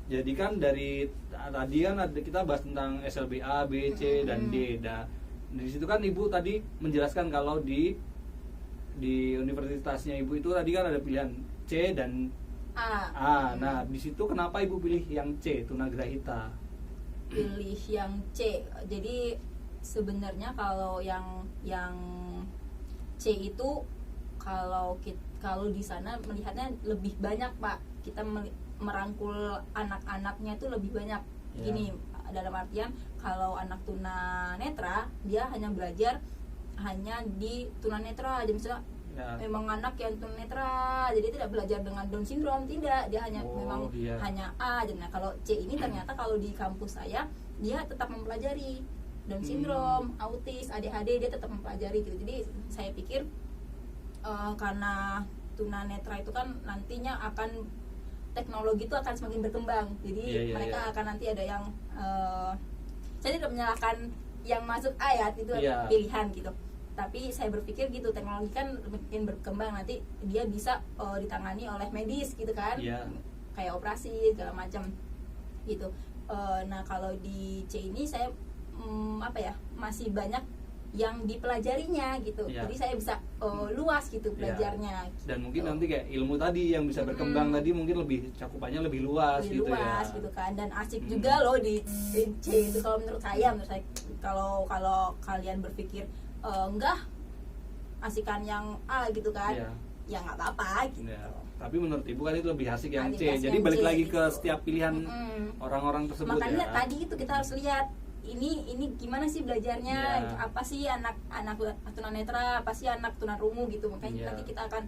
Jadi kan dari tadi kan kita bahas tentang SLBA, B, C dan D. Nah, di situ kan Ibu tadi menjelaskan kalau di universitasnya Ibu itu tadi kan ada pilihan C dan A. Nah, di situ kenapa Ibu pilih yang C, tunagrahita? Pilih yang C. Jadi sebenarnya kalau yang C itu kalau di sana melihatnya lebih banyak, Pak. Kita merangkul anak-anaknya itu lebih banyak. Gini, dalam artian kalau anak tunanetra dia hanya belajar hanya di tunanetra aja, misalnya memang anak yang tunanetra jadi tidak belajar dengan Down syndrome, tidak, dia hanya hanya A aja. Nah, kalau C ini ternyata kalau di kampus saya dia tetap mempelajari Down syndrome, autis, ADHD, dia tetap mempelajari gitu. Jadi saya pikir karena tunanetra itu kan nantinya akan teknologi itu akan semakin berkembang, jadi mereka akan nanti ada yang saya tidak menyalahkan yang masuk A ya, itu pilihan gitu, tapi saya berpikir gitu, teknologi kan makin berkembang, nanti dia bisa ditangani oleh medis gitu kan, kayak operasi segala macam gitu. Nah, kalau di C ini saya masih banyak yang dipelajarinya gitu, jadi saya bisa luas gitu belajarnya gitu. Dan mungkin nanti kayak ilmu tadi yang bisa berkembang tadi mungkin lebih cakupannya lebih luas gitu kan, dan asik juga loh di C itu kalau menurut saya kalau kalian berpikir enggak asikan yang A gitu kan, ya nggak apa-apa gitu. Tapi menurut Ibu kan itu lebih asik yang C, jadi balik lagi ke setiap pilihan orang-orang tersebut. Makanya tadi itu kita harus lihat ini gimana sih belajarnya, apa sih anak tunanetra, apa sih anak tunarungu gitu. Makanya nanti kita akan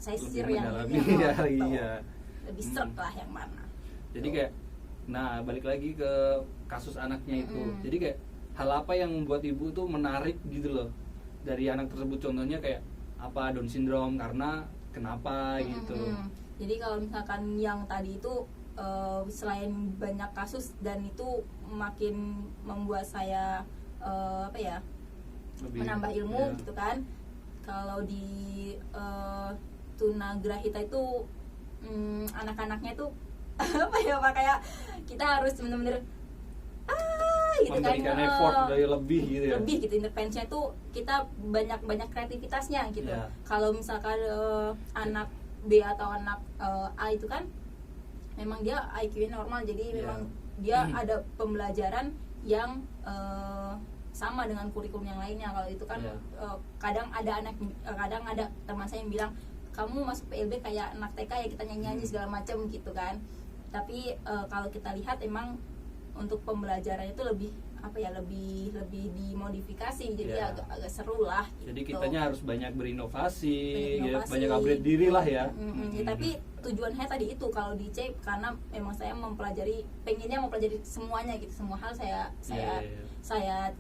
saya sisir yang ini lebih seret lah yang mana. Jadi kayak balik lagi ke kasus anaknya itu. Jadi kayak hal apa yang membuat Ibu tuh menarik gitu loh dari anak tersebut, contohnya kayak apa Down syndrome, karena kenapa gitu. Jadi kalau misalkan yang tadi itu selain banyak kasus dan itu makin membuat saya menambah ilmu gitu kan. Kalau di tunagrahita itu anak-anaknya itu kayak kita harus benar-benar gitu memberikan kan, effort dari lebih gitu ya. Lebih gitu, intervensinya tuh kita banyak kreativitasnya gitu. Kalau misalkan anak B atau anak A itu kan memang dia IQ-nya normal, jadi memang dia ada pembelajaran yang sama dengan kurikulum yang lainnya. Kalau itu kan kadang ada teman saya yang bilang kamu masuk PLB kayak anak TK ya, kita nyanyi segala macam gitu kan. Tapi kalau kita lihat emang untuk pembelajaran itu lebih lebih dimodifikasi, jadi agak seru lah gitu. Jadi kitanya harus banyak berinovasi, banyak upgrade diri lah ya. Tapi tujuan saya tadi itu kalau di C karena memang saya pengennya mempelajari semuanya gitu, semua hal saya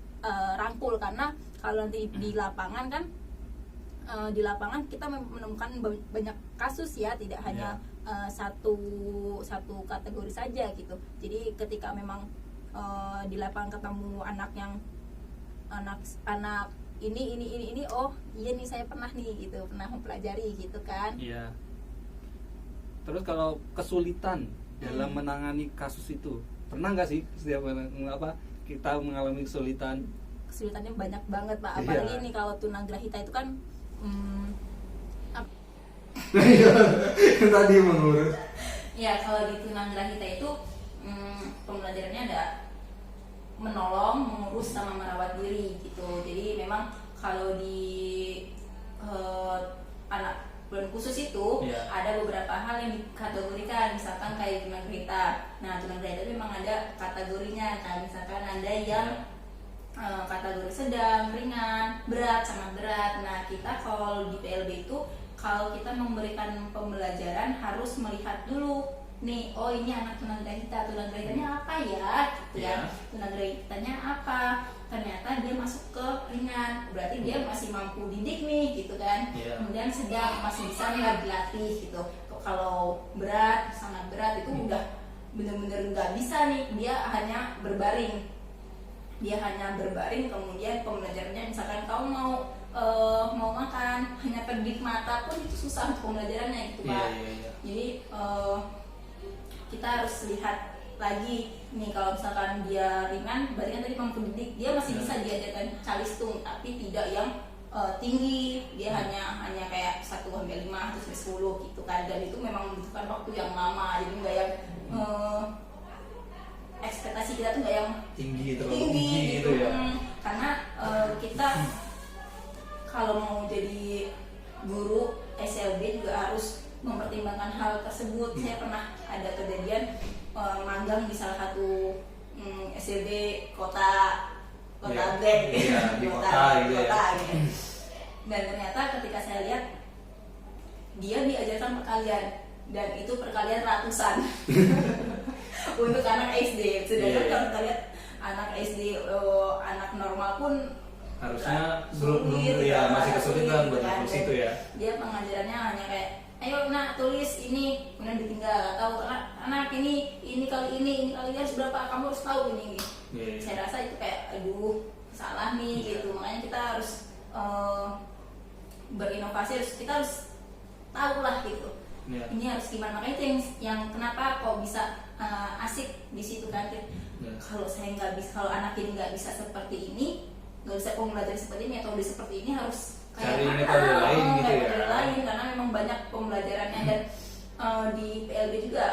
rangkul, karena kalau nanti di lapangan kan di lapangan kita menemukan banyak kasus ya, tidak hanya satu kategori saja gitu. Jadi ketika memang di lapangan ketemu anak ini oh iya nih saya pernah nih gitu, pernah mempelajari gitu kan. Terus kalau kesulitan dalam menangani kasus itu, pernah nggak sih setiap kita mengalami kesulitan? Kesulitannya banyak banget Pak, apalagi nih kalau tunagrahita itu kan tadi mengurus. Ya, kalau di tunagrahita itu pembelajarannya ada menolong, mengurus sama merawat diri gitu. Jadi memang kalau di anak bulan khusus itu ada beberapa hal yang dikategorikan, misalkan kayak tunagrahita. Nah, tunagrahita itu memang ada kategorinya, kayak misalkan ada yang kategori sedang, ringan, berat, sangat berat. Nah, kita kalau di PLB itu kalau kita memberikan pembelajaran harus melihat dulu nih, oh ini anak tunagrahita, tunagrahitanya apa ya gitu ya, tunagrahitanya apa, ternyata dia masuk ke ringan, berarti dia masih mampu didik nih gitu kan. Kemudian sedang masih bisa nggak dilatih gitu. Kalau berat, sangat berat itu udah bener-bener nggak bisa nih, dia hanya berbaring, kemudian pembelajarannya misalkan kamu mau makan, hanya kedip mata pun itu susah untuk pembelajarannya gitu Pak. Jadi kita harus lihat lagi nih, kalau misalkan dia ringan berarti kan tadi mampu didik, dia masih bisa diajarkan calistung tapi tidak yang tinggi, dia hanya kayak 1-5 atau 10 gitu kan, dan itu memang membutuhkan waktu yang lama, jadi nggak yang ekspektasi kita tuh nggak yang tinggi gitu ya. Karena kita kalau mau jadi guru SLB juga harus mempertimbangkan hal tersebut. Saya pernah ada kejadian magang di salah satu SLB kota Ya, Black iya, di kota gitu ya. gitu. Dan ternyata ketika saya lihat dia diajarkan perkalian, dan itu perkalian ratusan untuk anak SD. Sedangkan kalau kita lihat anak SD, anak normal pun harusnya belum sulit, ya, masih kesulitan gitu buat kan. ke situ ya. Dia pengajarannya hanya kayak, ayo nak tulis ini, kemudian ditinggal, atau anak ini kali ini harus berapa, kamu harus tahu ini. Yeah. Saya rasa itu kayak aduh salah nih gitu. Makanya kita harus berinovasi, kita harus tahu lah gitu. Yeah. Ini harus gimana, makanya itu yang kenapa kok bisa asik di situ kan. Kalau saya nggak bisa, kalau anak ini nggak bisa seperti ini, nggak bisa pembelajaran seperti ini, atau udah seperti ini, harus cari metode lain gitu ya. metode lain, karena memang banyak pembelajarannya. Dan di PLB juga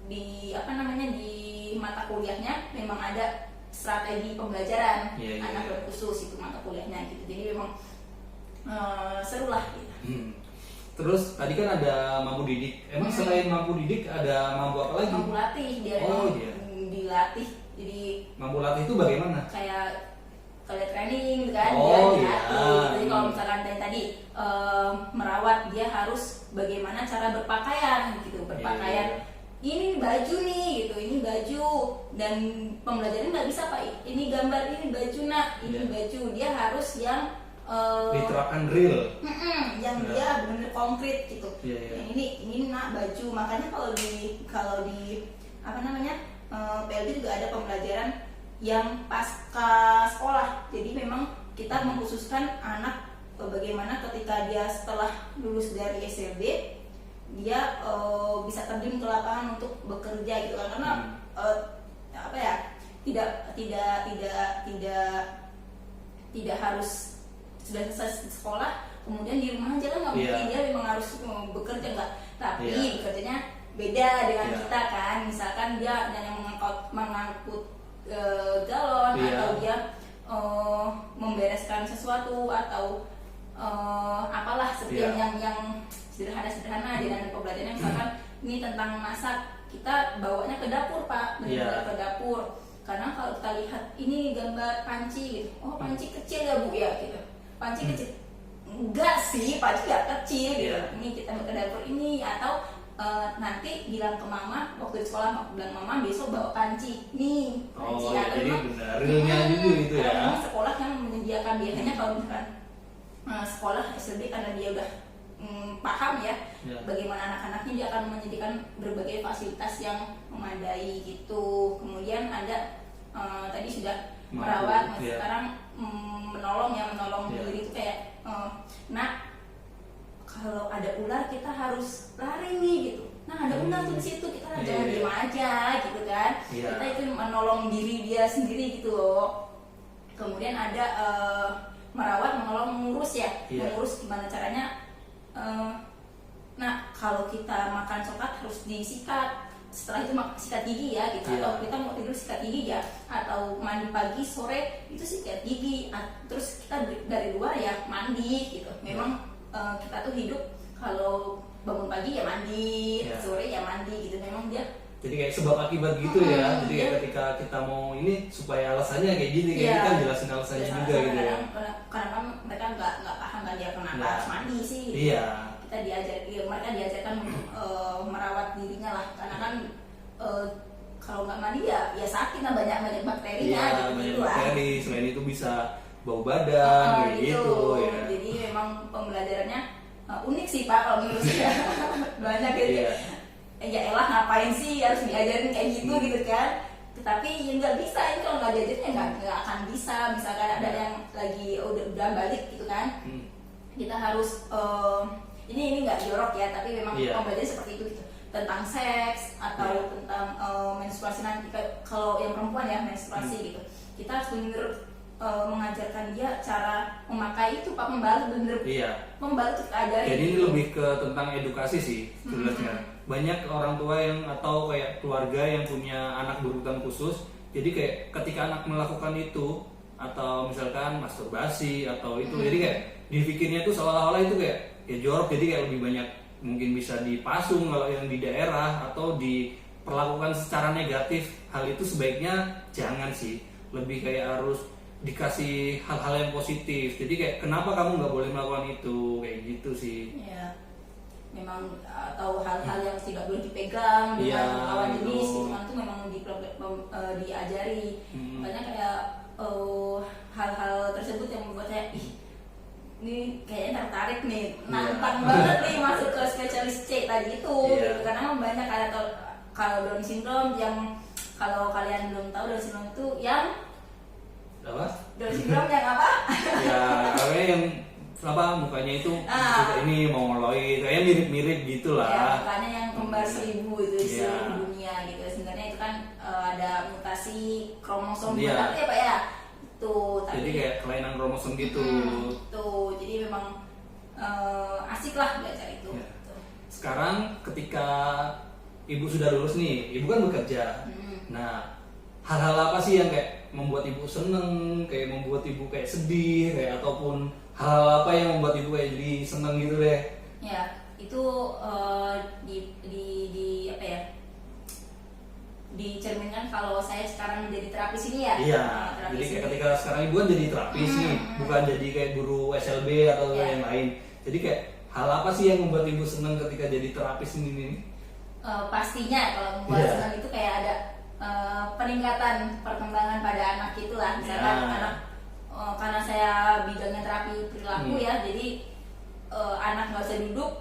di mata kuliahnya memang ada strategi pembelajaran anak berkhusus, itu mata kuliahnya gitu. Jadi memang seru lah gitu. Terus tadi kan ada mampu didik. Emang selain mampu didik ada mampu apa lagi? Mampu latih, dia dilatih. Jadi mampu latih itu bagaimana? Kayak training gitu kan, Oh, dia iya. dilatih. Jadi kalau misalkan tadi merawat, dia harus bagaimana cara berpakaian gitu, berpakaian. Ini baju nih gitu, ini baju, dan pembelajaran nggak bisa Pak, ini gambar, ini baju nak, ini baju. Dia harus yang diterapkan real, yang dia benar konkret gitu. Yeah. Ini nak baju. Makanya kalau di PLB juga ada pembelajaran yang pasca sekolah. Jadi memang kita mengkhususkan anak bagaimana ketika dia setelah lulus dari SLB, dia bisa terjun ke lapangan untuk bekerja gitu kan. Karena tidak harus sudah selesai sekolah kemudian di rumah aja kan, nggak mungkin. Dia memang harus bekerja nggak, tapi bekerjanya beda dengan kita kan. Misalkan dia yang mengangkut galon, atau dia membereskan sesuatu, atau apalah seperti yang sederhana dengan pembelajaran. Misalkan ini tentang masak, kita bawanya ke dapur Pak, benar-benar ke dapur. Karena kalau kita lihat ini gambar panci gitu, oh panci kecil ya Bu ya gitu, panci kecil, enggak sih, panci nggak kecil gitu. Ini kita ke dapur ini, atau nanti bilang ke mama waktu di sekolah, bilang mama besok bawa panci nih, panci. Atau jadi benar realnya juga gitu ya. Memang sekolah yang menyediakan, biasanya kalau misalkan sekolah SLB karena dia udah paham ya bagaimana anak-anaknya, dia akan menyediakan berbagai fasilitas yang memadai gitu. Kemudian ada tadi sudah merawat, sekarang menolong diri itu kayak nah kalau ada ular kita harus lari nih gitu. Nah ada ular tuh di situ, kita jangan diem aja gitu kan. Kita itu menolong diri dia sendiri gitu loh. Kemudian ada merawat, menolong, mengurus ya. Mengurus gimana caranya. Nah kalau kita makan coklat harus disikat, setelah itu sikat gigi ya gitu. Atau kita mau tidur sikat gigi ya, atau mandi pagi sore itu sikat gigi. Terus kita dari luar ya mandi gitu. Memang kita tuh hidup kalau bangun pagi ya mandi, sore ya mandi gitu. Memang dia jadi kayak sebab akibat gitu ya. Jadi kayak ketika kita mau ini supaya alasannya kayak gini, kayak kita jelasin alasannya juga gitu ya. Karena mereka nggak paham kan dia kenapa harus mandi sih. Kita mereka diajarkan merawat dirinya lah. Karena kan kalau nggak mandi ya sakit lah, banyak bakterinya gitu lah. Bakteri, selain itu bisa bau badan gitu ya. Jadi memang pembelajarannya unik sih Pak kalau menurut saya. Banyak gitu. Ya elah ngapain sih harus diajarin kayak gitu gitu kan. Tetapi ya nggak bisa, ini kalau nggak diajarin ya nggak akan bisa. Misalkan ada yang lagi udah balik gitu kan, kita harus ini nggak jorok ya, tapi memang pembelajaran seperti itu gitu. tentang seks atau tentang menstruasi nanti, kalau yang perempuan ya menstruasi gitu, kita harus bener mengajarkan dia cara memakai itu Pak, membalut bener, membalut kita ajarin. Jadi ini lebih ke tentang edukasi sih sebenarnya. Banyak orang tua yang atau kayak keluarga yang punya anak berkebutuhan khusus, jadi kayak ketika anak melakukan itu atau misalkan masturbasi atau itu, jadi kayak dipikirnya tuh seolah-olah itu kayak ya jorok, jadi kayak lebih banyak mungkin bisa dipasung kalau yang di daerah atau diperlakukan secara negatif. Hal itu sebaiknya jangan sih, lebih kayak harus dikasih hal-hal yang positif. Jadi kayak kenapa kamu nggak boleh melakukan itu, kayak gitu sih. Ya, memang atau hal-hal yang tidak boleh dipegang dengan lawan jenis gitu kan, itu memang diajari. Makanya kayak hal-hal tersebut yang membuat saya ini kayaknya tertarik nih, nantang banget nih masuk ke spesialis C tadi itu gitu. Karena banyak kayak kalau Down syndrome yang, kalau kalian belum tahu, Down syndrome itu yang apa? Down syndrome yang apa? Ya, kayaknya yang apa, mukanya itu ini mongoloid, kayaknya mirip-mirip gitulah. Ya, mukanya yang kembar 1000 itu seluruh dunia gitu. Sebenarnya itu kan ada mutasi kromosom berapa ya Pak ya? Tuh, jadi kayak kelainan kromosom gitu. Tuh, jadi memang asik lah belajar itu. Ya. Sekarang ketika ibu sudah lulus nih, ibu kan bekerja. Nah, hal-hal apa sih yang kayak membuat ibu seneng, kayak membuat ibu kayak sedih, kayak ataupun hal apa yang membuat ibu kayak jadi seneng gitu deh? Ya, itu di apa ya? Dicerminkan kalau saya sekarang menjadi terapis ini ya. Iya. Jadi kayak ketika sekarang ibu kan jadi terapis nih, bukan jadi kayak guru SLB atau yang lain. Jadi kayak hal apa sih yang membuat ibu seneng ketika jadi terapis ini nih? Pastinya kalau membuat senang itu kayak ada peningkatan perkembangan pada anak itulah. Misalkan anak, karena saya bidangnya terapi perilaku ya, jadi anak nggak usah duduk,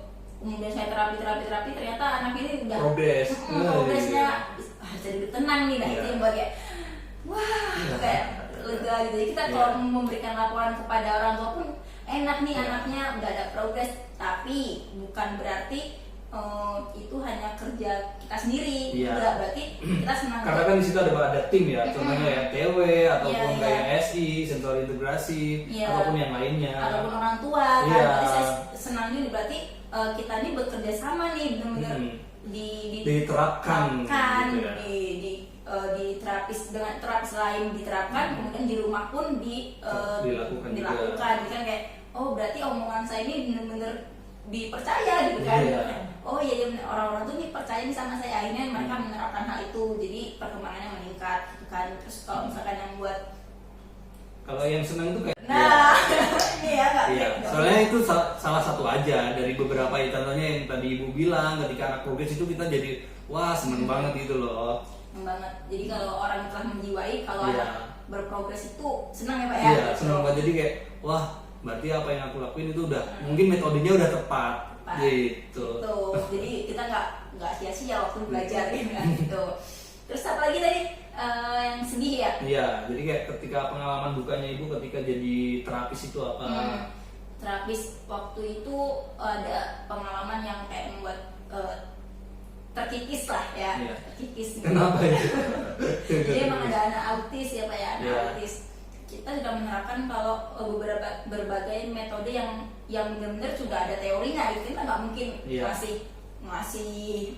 kemudian saya terapi ternyata anak ini udah progresnya bisa duduk tenang nih. Nah itu yang buat kayak wah, kayak lega gitu. Jadi kita kalau memberikan laporan kepada orang tua pun enak nih, anaknya udah ada progres, tapi bukan berarti itu hanya kerja kita sendiri. Berarti kita senang. Karena kan di situ ada tim ya, contohnya ya TW ataupun kayak SI, sensory integrasi, ataupun yang lainnya. Ataupun orang tua. Berarti saya senang ini berarti kita ini bekerja sama nih, benar-benar diterapkan gitu ya. di terapis dengan terapis lain diterapkan, kemudian di rumah pun dilakukan. Jadi kan kayak berarti omongan saya ini benar-benar dipercaya gitu kan. Oh iya, orang-orang tuh nih percaya nih sama saya, akhirnya mereka menerapkan hal itu, jadi perkembangannya meningkat gitu kan. Terus kalau misalkan yang buat, kalau yang senang itu kayak ini ya nggak? Soalnya itu salah satu aja dari beberapa contohnya yang tadi ibu bilang, ketika anak progres itu kita jadi wah seneng banget gitu loh. Seneng banget. Jadi kalau orang telah menjiwai, kalau anak berprogres itu senang ya Pak ya? Iya, senang banget. Jadi kayak wah, berarti apa yang aku lakuin itu udah mungkin metodenya udah tepat. Gitu. Jadi kita nggak sia-sia waktu belajar gitu. Terus apa lagi tadi yang sedih ya? Iya, jadi kayak ketika pengalaman dukanya ibu ketika jadi terapis itu apa? Terapis waktu itu ada pengalaman yang kayak membuat terkikis lah ya. Terkikis. Kenapa itu? Jadi emang ada anak autis ya Pak ya, anak autis. Kita sudah menerapkan kalau berbagai metode yang benar-benar sudah ada teorinya gitu, kita nggak mungkin ngasih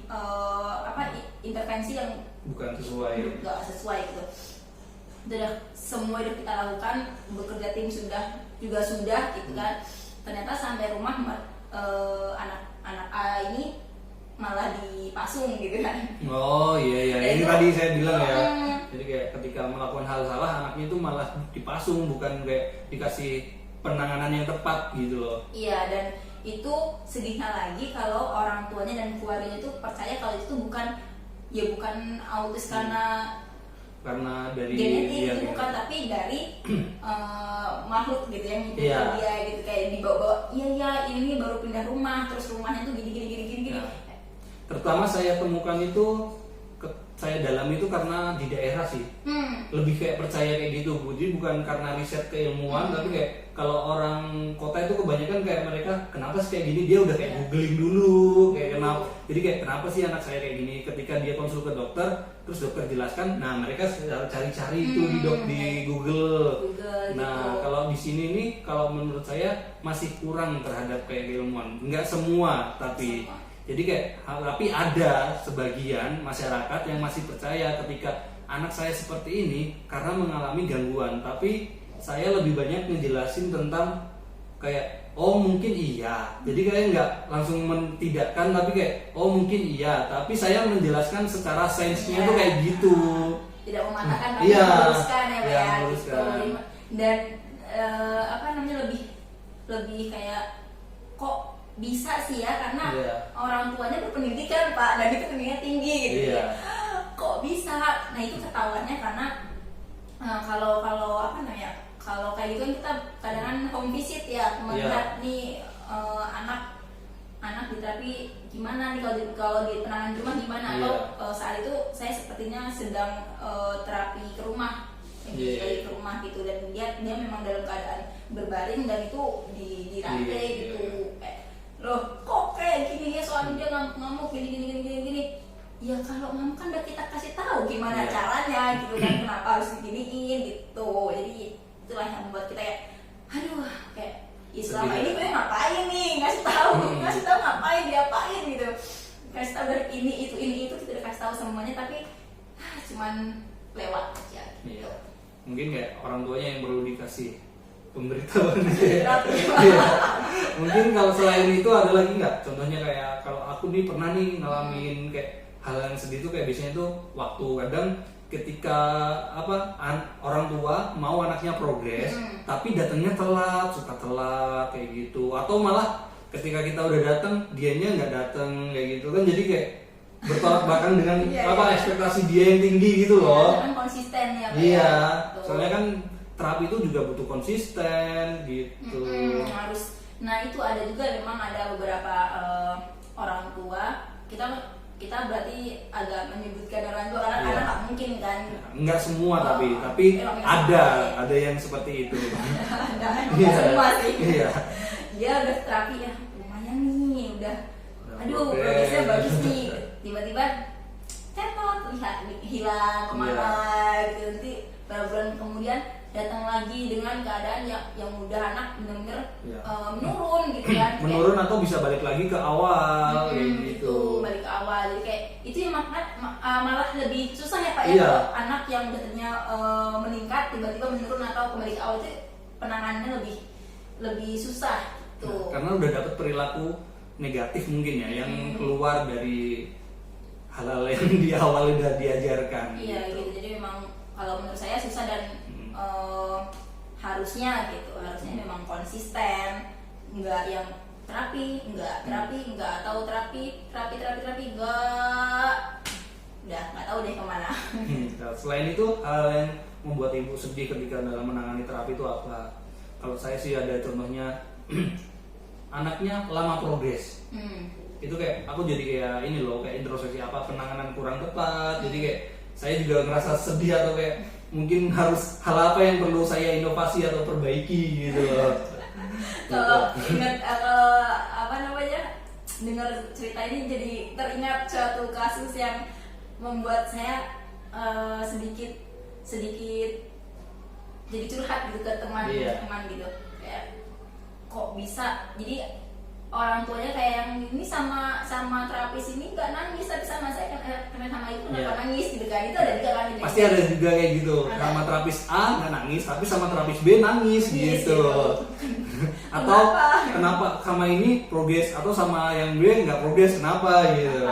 intervensi yang bukan nggak sesuai gitu. Sudah semua itu kita lakukan, bekerja tim juga sudah gitu kan. Ternyata sampai rumah anak A ini malah dipasung gitu kan. Oh iya, ini tadi saya bilang ya. Jadi kayak ketika melakukan hal salah, anaknya itu malah dipasung, bukan kayak dikasih penanganan yang tepat gitu loh. Iya, dan itu sedihnya lagi kalau orang tuanya dan keluarganya itu percaya kalau itu bukan autis karena dari genetik, itu bukan, tapi dari makhluk gitu yang itu dia gitu, kayak dibawa ini baru pindah rumah, terus rumahnya tuh gini. Terutama saya temukan itu saya dalami itu karena di daerah sih. Lebih kayak percaya kayak gitu Bu. Jadi bukan karena riset keilmuan, tapi kayak kalau orang kota itu kebanyakan kayak mereka kenapa sih kayak gini, dia udah kayak googling dulu kayak kenapa. Jadi kayak kenapa sih anak saya kayak gini, ketika dia konsul ke dokter terus dokter jelaskan, nah mereka cari-cari itu di Google. Nah, kalau di sini nih kalau menurut saya masih kurang terhadap kayak keilmuan. Enggak semua tapi jadi kayak tapi ada sebagian masyarakat yang masih percaya ketika anak saya seperti ini karena mengalami gangguan, tapi saya lebih banyak ngejelasin tentang kayak oh mungkin iya, jadi kayak nggak langsung mentidakkan tapi kayak oh mungkin iya, tapi saya menjelaskan secara sainsnya tuh kayak gitu, tidak mematahkan tapi meluruskan ya Pak ya gitu. Dan apa namanya lebih kayak kok bisa sih ya karena orang tuanya berpendidikan Pak, dan itu pendidikannya tinggi gitu kok bisa. Nah itu ketahuannya karena kalau apa namanya, kalau kayak gitu kan kita kadang-kadang home visit ya, melihat nih anak di terapi gimana nih, kalau di penanganan di rumah gimana, atau saat itu saya sepertinya sedang terapi ke rumah, ke rumah gitu, dan dia memang dalam keadaan berbaring dan itu di rantai gitu. Loh kok kayak gini ya, soalnya dia ngamuk gini. Ya kalau ngamuk kan udah kita kasih tahu gimana caranya gitu kan, kenapa harus diginiin gitu. Jadi itulah yang membuat kita kayak aduh kayak selama ini gue ngapain nih, ngasih tahu ngapain, diapain gitu, kasih tahu dari ini itu kita udah kasih tahu semuanya tapi cuman lewat aja gitu. Mungkin kayak orang tuanya yang perlu dikasih pemberitahuan. Mungkin kalau selain itu ada lagi nggak? Contohnya kayak kalau aku nih pernah nih ngalamin kayak hal yang sedih tuh, kayak biasanya tuh waktu kadang ketika orang tua mau anaknya progres tapi datangnya telat, suka telat kayak gitu, atau malah ketika kita udah datang dianya nggak datang kayak gitu kan, jadi kayak bertolak belakang dengan ekspektasi dia yang tinggi gitu loh. Kan konsisten ya Pak. Iya, soalnya kan terapi itu juga butuh konsisten gitu. Harus. Nah itu ada juga memang ada beberapa orang tua, kita berarti agak menyebutkan orang tua karena nggak mungkin kan. Enggak semua tapi ada yang seperti itu. Ada semua sih. Iya. Dia udah terapi ya lumayan nih, udah aduh progresnya bagus nih, tiba-tiba cepet hilang kemana gitu, nanti beberapa bulan kemudian datang lagi dengan keadaan yang udah anak benar-benar menurun gitu kan. Menurun atau bisa balik lagi ke awal kayak gitu. Balik ke awal, jadi kayak itu yang malah lebih susah ya Pak ya, anak yang udah meningkat tiba-tiba menurun atau kembali ke awal, itu penanganannya lebih susah tuh. Karena udah dapet perilaku negatif mungkin ya yang keluar dari hal-hal yang di awal udah diajarkan. Iya gitu. Jadi memang kalau menurut saya susah dan harusnya memang konsisten, nggak yang terapi enggak, atau terapi enggak, udah nggak tahu deh kemana. Selain itu hal yang membuat ibu sedih ketika dalam menangani terapi itu apa? Kalau saya sih ada contohnya anaknya lama progres. Itu kayak aku jadi kayak ini loh, kayak introspeksi apa penanganan kurang tepat. Jadi kayak saya juga ngerasa sedih atau kayak mungkin harus hal apa yang perlu saya inovasi atau perbaiki gitu loh. Kalau ingat dengar cerita ini jadi teringat suatu kasus yang membuat saya sedikit jadi curhat gitu ke teman-teman gitu. Kayak kok bisa, jadi orang tuanya kayak yang ini sama terapis ini nggak nangis, tapi sama saya karena sama itu kenapa nangis gitu kan. Itu ada juga kan. Pasti ada juga kayak gitu. Sama terapis A nggak nangis, tapi sama terapis B nangis gitu. Atau kenapa sama ini progres atau sama yang B nggak progres, kenapa gitu.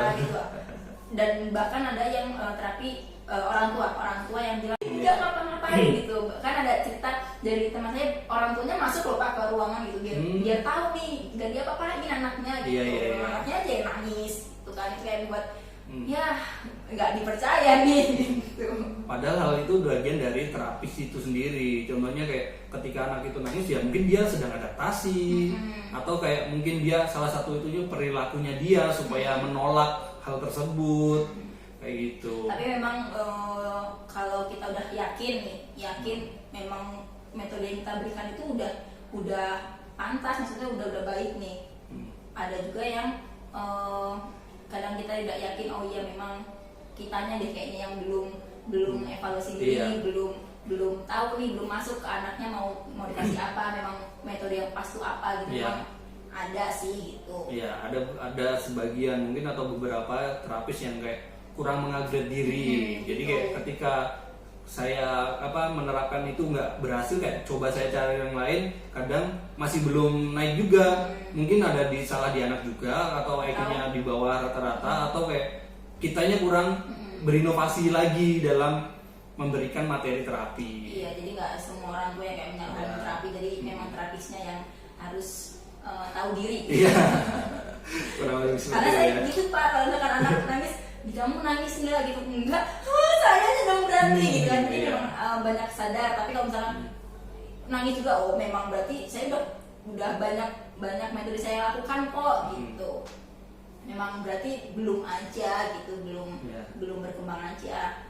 Dan bahkan ada yang terapi orang tua yang bilang nggak ngapa-ngapain gitu. Kan ada cerita dari teman saya, orang tuanya masuk loh Pak ke ruangan gitu, biar tahu nih nggak dia apa-apain anaknya gitu. Anaknya aja yang nangis gitu kan. Itu kayak buat ya nggak dipercaya nih gitu. Padahal hal itu bagian dari terapis itu sendiri. Contohnya kayak ketika anak itu nangis ya mungkin dia sedang adaptasi, atau kayak mungkin dia salah satu itu perilakunya dia supaya menolak hal tersebut kayak gitu. Tapi memang kalau kita udah yakin memang metode yang kita berikan itu udah pantas, maksudnya udah baik nih. Ada juga yang kadang kita tidak yakin, oh iya memang kitanya deh kayaknya yang belum evaluasi diri, belum tahu nih, belum masuk ke anaknya mau dikasih apa, memang metode yang pas tuh apa gitu. Memang ada sih gitu. Iya, ada sebagian mungkin atau beberapa terapis yang kayak kurang mengupgrade diri. Jadi kayak ketika saya menerapkan itu nggak berhasil, kayak coba saya cari yang lain, kadang masih belum naik juga. Mungkin ada salah di anak juga, atau IQ-nya di bawah rata-rata, atau kayak kitanya kurang berinovasi lagi dalam memberikan materi terapi. Iya, jadi nggak semua orang tua yang kayak menyalahkan terapi, jadi memang terapisnya yang harus tahu diri. Iya. Kurang lebih seperti Karena itu saya ya. gitu Pak, kalau misalkan anak nangis, di kamu nangis nggak gitu, enggak, saya sedang berarti gitu kan. Jadi memang banyak sadar, tapi kalau misalkan nangis juga, oh memang berarti saya udah banyak metode saya lakukan kok gitu. Memang berarti belum aja gitu, belum berkembang aja.